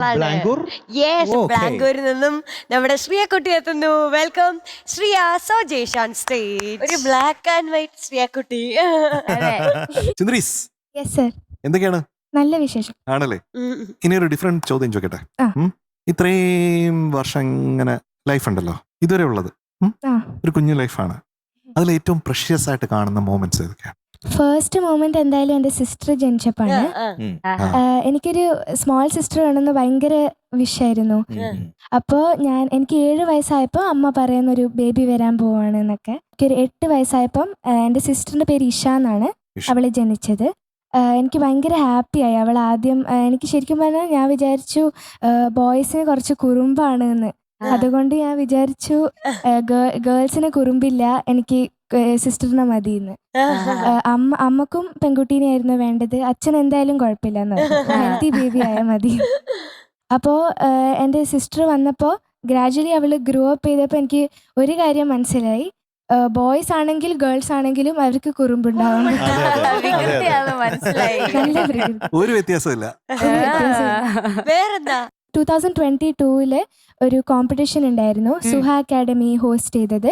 ബ്ലാങ്കൂർ. Yes, Okay. ബാംഗ്ലൂരിൽ നിന്നും നമ്മുടെ ശ്രീയക്കുട്ടി എത്തുന്നു. Welcome Shreya Sojesh on stage. ഒരു ബ്ലാക്ക് ആൻഡ് വൈറ്റ് ശ്രീയക്കുട്ടി. ചന്ദ്രീസ്, യെസ് സർ. എന്തൊക്കെയാണ്? നല്ല വിശേഷം. ആണല്ലേ. ഉം. ഇനി ഒരു ഡിഫറെന്റ് ചോദ്യം ചോദിക്കട്ടെ. ആ. ഇത്രയും വർഷം ഇങ്ങനെ ലൈഫ് ഉണ്ടല്ലോ ഇതുവരെ ഉള്ളത്, ആ ഒരു കുഞ്ഞു ലൈഫാണ്. അതിൽ ഏറ്റവും പ്രഷ്യസ് ആയിട്ട് കാണുന്ന മോമെന്റ്സ് ഏതൊക്കെയാണ്? ഫസ്റ്റ് മൊമെന്റ് എന്തായാലും എൻ്റെ സിസ്റ്റർ ജനിച്ചപ്പാണ്. എനിക്കൊരു സ്മോൾ സിസ്റ്റർ വേണമെന്ന് ഭയങ്കര വിഷായിരുന്നു. അപ്പോൾ എനിക്ക് 7 വയസ്സായപ്പോൾ അമ്മ പറയുന്നൊരു ബേബി വരാൻ പോവാണ് എന്നൊക്കെ. എനിക്കൊരു 8 വയസ്സായപ്പം എൻ്റെ സിസ്റ്ററിൻ്റെ പേര് ഇഷ എന്നാണ് അവൾ ജനിച്ചത്. എനിക്ക് ഭയങ്കര ഹാപ്പിയായി. അവൾ ആദ്യം എനിക്ക് ശരിക്കും പറഞ്ഞാൽ ഞാൻ വിചാരിച്ചു ബോയ്സിന് കുറച്ച് കുറുമ്പാണ് എന്ന്. അതുകൊണ്ട് ഞാൻ വിചാരിച്ചു ഗേൾസിന് കുറുമ്പില്ല, എനിക്ക് സിസ്റ്ററിനെ മതിയെന്ന്. അമ്മക്കും പെൺകുട്ടീനെയായിരുന്നു വേണ്ടത്. അച്ഛൻ എന്തായാലും കുഴപ്പമില്ല, ഹെൽത്തി ബേബി ആയാൽ മതി. അപ്പോൾ എൻ്റെ സിസ്റ്റർ വന്നപ്പോൾ ഗ്രാജുവലി അവൾ ഗ്രോ അപ്പ് ചെയ്തപ്പോൾ എനിക്ക് ഒരു കാര്യം മനസ്സിലായി. ബോയ്സ് ആണെങ്കിൽ ഗേൾസ് ആണെങ്കിലും അവർക്ക് കുറുമ്പുണ്ടാവും. നല്ല പ്രകൃതി. ഒരു വ്യത്യാസമില്ല. വേറെന്താ? 2022 ഒരു കോമ്പറ്റീഷൻ ഉണ്ടായിരുന്നു, സുഹ അക്കാഡമി ഹോസ്റ്റ് ചെയ്തത്.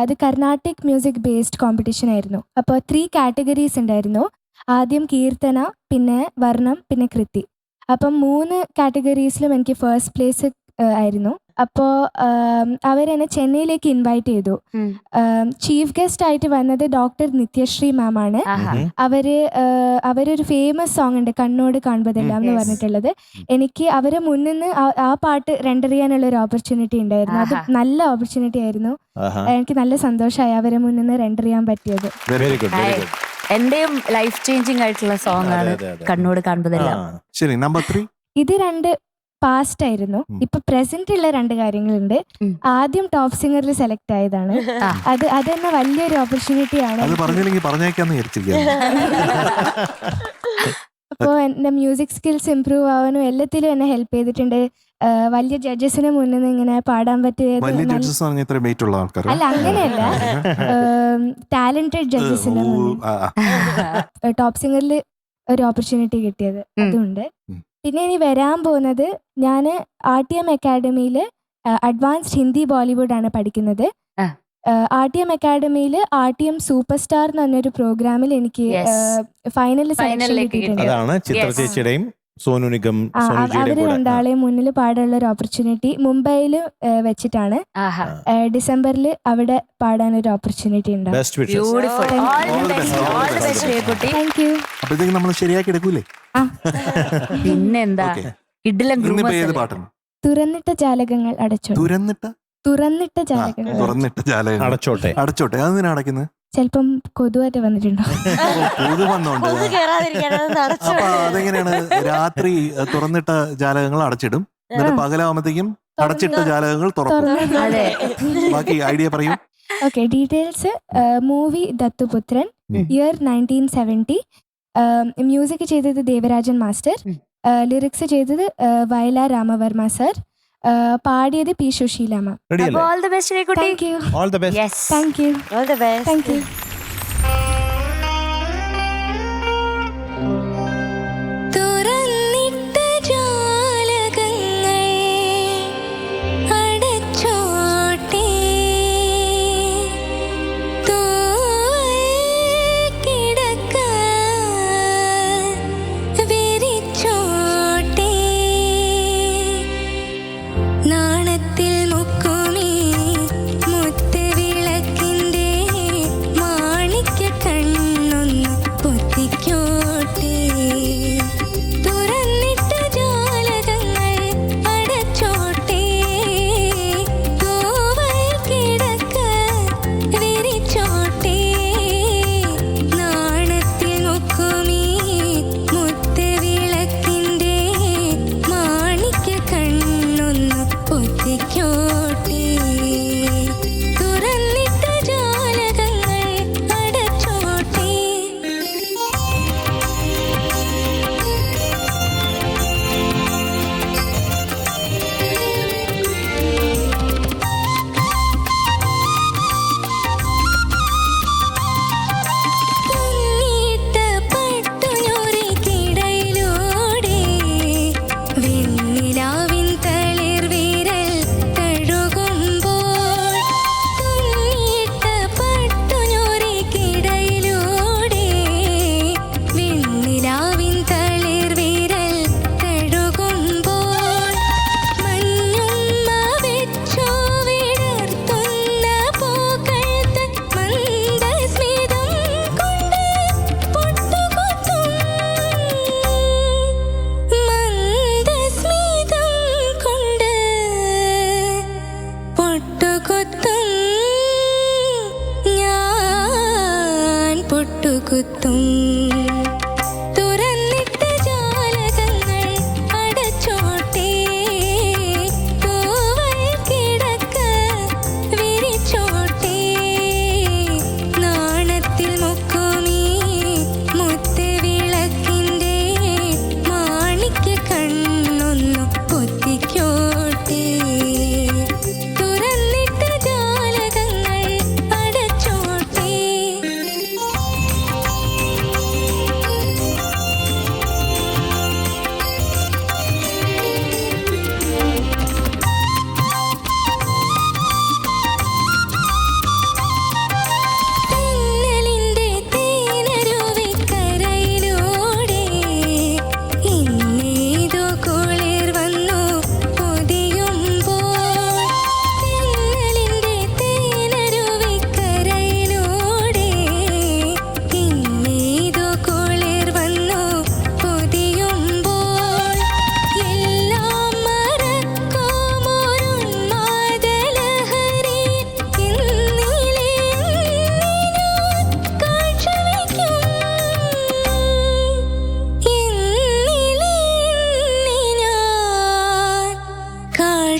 അത് കർണാട്ടിക് മ്യൂസിക് ബേസ്ഡ് കോമ്പറ്റീഷൻ ആയിരുന്നു. അപ്പോൾ 3 കാറ്റഗറീസ് ഉണ്ടായിരുന്നു. ആദ്യം കീർത്തന, പിന്നെ വർണ്ണം, പിന്നെ കൃതി. അപ്പം 3 കാറ്റഗറീസിലും എനിക്ക് ഫസ്റ്റ് പ്ലേസ് ആയിരുന്നു. അപ്പോൾ അവരെന്നെ ചെന്നൈയിലേക്ക് ഇൻവൈറ്റ് ചെയ്തു. ചീഫ് ഗസ്റ്റ് ആയിട്ട് വന്നത് ഡോക്ടർ നിത്യശ്രീ മാം ആണ്. അവരൊരു ഫേമസ് സോങ് ഉണ്ട്, കണ്ണോട് കാണുന്നതെല്ലാം എന്ന് പറഞ്ഞിട്ടുള്ളത്. എനിക്ക് അവരെ മുന്നിൽ നിന്ന് ആ പാട്ട് റെൻഡർ ചെയ്യാനുള്ള ഒരു ഓപ്പർച്യൂണിറ്റി ഉണ്ടായിരുന്നു. അത് നല്ല ഓപ്പർച്യൂണിറ്റി ആയിരുന്നു. എനിക്ക് നല്ല സന്തോഷമായി അവരെ മുന്നിൽ നിന്ന് റെൻഡർ ചെയ്യാൻ പറ്റിയത്. Very good, very good. എന്റെയും ലൈഫ് ചേഞ്ചിങ് ആയിട്ടുള്ള സോങ് ആണ് കണ്ണോട് കാണുന്നതെല്ലാം. ശരി, നമ്പർ 3. ഇത് 2 പാസ്റ്റ് ആയിരുന്നു. ഇപ്പൊ പ്രസന്റ് ഉള്ള 2 കാര്യങ്ങളുണ്ട്. ആദ്യം ടോപ്പ് സിംഗറിൽ സെലക്ട് ആയതാണ്. അത് തന്നെ വലിയൊരു ഓപ്പർച്യൂണിറ്റി ആണ്. അത് പറഞ്ഞില്ലെങ്കിൽ പറഞ്ഞേക്കാന്ന് വിചാരിച്ചിരിക്കുകയാണ്. അപ്പോൾ എൻ്റെ മ്യൂസിക് സ്കിൽസ് ഇമ്പ്രൂവ് ആവാനും എല്ലാത്തിലും എന്നെ ഹെൽപ്പ് ചെയ്തിട്ടുണ്ട്. വലിയ ജഡ്ജസിന് മുന്നിൽ നിന്ന് ഇങ്ങനെ പാടാൻ പറ്റിയത്. വലിയ ജഡ്ജസ് പറഞ്ഞ ഇത്ര വെയിറ്റ് ഉള്ള ആൾക്കാർ അല്ല, അങ്ങനെയല്ല, ടാലന്റഡ് ജഡ്ജസിന് ടോപ്പ് സിംഗറിൽ ഒരു ഓപ്പർച്യൂണിറ്റി കിട്ടിയത് അതുണ്ട്. പിന്നെ ഇനി വരാൻ പോകുന്നത്, ഞാൻ RTM അക്കാഡമിയിൽ അഡ്വാൻസ്ഡ് ഹിന്ദി ബോളിവുഡ് ആണ് പഠിക്കുന്നത്. RTM അക്കാഡമിയിൽ RTM സൂപ്പർ സ്റ്റാർ എന്ന് പറഞ്ഞൊരു പ്രോഗ്രാമിൽ എനിക്ക് ഫൈനലിൽ സെലക്ഷൻ കിട്ടിയിട്ടുണ്ട്. അതാണ് ചിത്ര ചേച്ചിയുടെയും സോനു നിഗം അവര് 2 മുന്നിൽ പാടാനുള്ള ഒരു ഓപ്പർച്യൂണിറ്റി മുംബൈയിൽ വെച്ചിട്ടാണ്. ഡിസംബറിൽ അവിടെ പാടാനൊരു ഓപ്പർച്യൂണിറ്റി ഉണ്ടാവും. Best wishes. Beautiful. Thank you. അപ്പോഴത്തേക്ക് നമ്മൾ ശരിയാക്കി എടുക്കൂലേ? പിന്നെന്താ ഇഡിലും ഏത് പാട്ടാണ്? തുറന്നിട്ട ജാലകങ്ങൾ അടച്ചോട്ടെ. തുറന്നിട്ട ജാലകങ്ങൾ തുറന്നിട്ട ജാലകങ്ങൾ അടച്ചോട്ടെ. അടച്ചോട്ടെ. അതെന്തിനാ അടയ്ക്കുന്നത്? ചിലപ്പം കൊതുവായിട്ട് വന്നിട്ടുണ്ടോ? കൊതു വന്നോണ്ട്. ഒന്ന് കേറാതിരിക്കാനാണ് അടച്ചു. അപ്പൊ അതെങ്ങനെയാണ്? രാത്രി തുറന്നിട്ട ജാലകങ്ങൾ അടച്ചിടും, എന്നിട്ട് പകലാവുമ്പത്തേക്കും അടച്ചിട്ട ജാലകങ്ങൾ തുറക്കും. ബാക്കി ഐഡിയ പറയൂ. Okay, details. Movie Dathuputhran, year 1970. Music ചെയ്തത് ദേവരാജൻ മാസ്റ്റർ, ലിറിക്സ് ചെയ്തത് വയലാർ രാമവർമ്മ സർ, പാടിയത് പി സുശീലാമ്മ. റെഡി അല്ലേ? ഓൾ ദി ബെസ്റ്റ് കുട്ടി. Thank you. All the best. Yes, thank you. All the best. Thank you. നാണത്തിൽ മുക്കുമീ മുത്ത് വിളക്കിൻ്റെ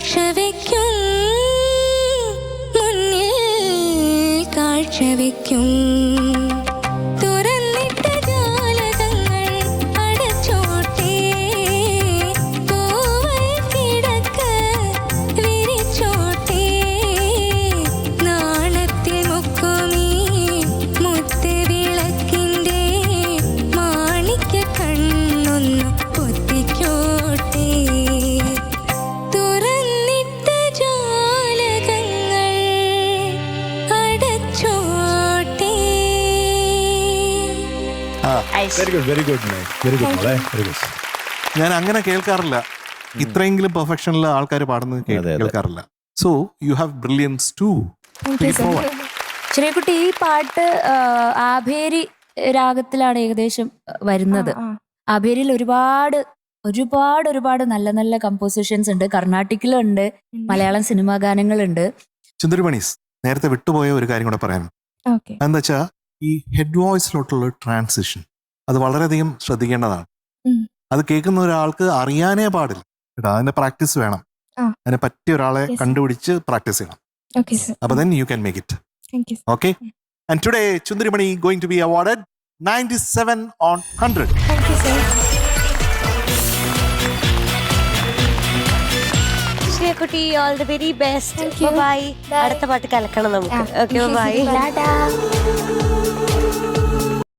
സാക്ഷ വയ്ക്കും, മുന്നിൽ കാഴ്ച വയ്ക്കും. തുറന്നിട്ട ജാലകങ്ങൾ അടച്ചോട്ടെ, പൂവൽ കിടക്ക വിരിച്ചോട്ടെ. നാളത്തിൽ മുക്കുമീ മുത്തുവിളക്കിൻ്റെ മാണിക്യ കണ്ണൊന്നു പൊത്തിക്കോട്ടെ. തുറന്നിട്ട ജാലകങ്ങൾ അടച്ചോട്ടെ. Very good very good very good മോളെ വെരി ഗുഡ്. ഞാൻ അങ്ങനെ കേൾക്കാറില്ല, ഇത്രയെങ്കിലും പെർഫെക്ഷനിൽ ആൾക്കാർ പാടുന്നത് അതെ, അതെ. കേൾക്കാറില്ല. So you have brilliance too. ശ്രീകുട്ടി, ഈ പാട്ട് ആഭേരി രാഗത്തിലാണ് ഏകദേശം വരുന്നത്. ആഭേരിയിൽ ഒരുപാട് ഒരുപാട് ഒരുപാട് നല്ല നല്ല കമ്പോസിഷൻസ് ഉണ്ട്. കർണാട്ടിക്കിലുണ്ട്, മലയാളം സിനിമാ ഗാനങ്ങളുണ്ട്. ചുന്ദരിമണീസ്, നേരത്തെ വിട്ടുപോയ ഒരു കാര്യം കൂടെ പറയാൻ. ഓക്കെ. എന്താ വെച്ചാൽ ഈ ഹെഡ് വോയിസിലോട്ടുള്ള ട്രാൻസിഷൻ അത് വളരെയധികം ശ്രദ്ധിക്കേണ്ടതാണ്. ഉം. അത് കേൾക്കുന്ന ഒരാൾക്ക് അറിയാനേ പാടില്ല കേട്ടോ. അതിന്റെ പ്രാക്ടീസ് വേണം. ആ. അതിനെ പറ്റിയ ഒരാളെ Yes. കണ്ടുപിടിച്ച് പ്രാക്ടീസ് ചെയ്യണം. Okay sir. അപ്പൊ then you can make it. Thank you. Okay? And today Chundrimani going to be awarded 97 on 100. Thank you sir. ശ്രീയക്കുട്ടി, all the very best. Thank you. Bye. Bye. അടുത്ത പാട്ട് കലക്കണം നമുക്ക്. Okay, bye. Tata.